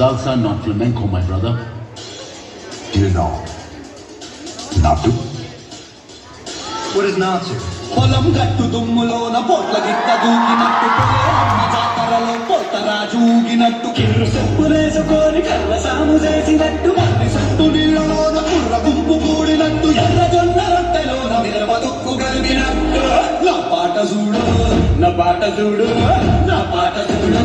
salsa, not flamenco, my brother. You know, Natu? What is Natu? పొలం గట్టు దుమ్ములోన పొట్ల గిట్ట దూకినట్టు పొలేరమ్మ జాతరలో పొట్టరాజు ఊగినట్టు కిర్రు చెప్పులేసుకొని కర్ర సాము చేసినట్టు మర్రి సట్టు నీళ్ళలోన కుర్ర గుంపు కూడినట్టు ఎర్ర జొన్న రొట్టెలోన మిరప దుక్కు కలిగినట్టు నా పాట చూడు నా పాట చూడు నా పాట చూడు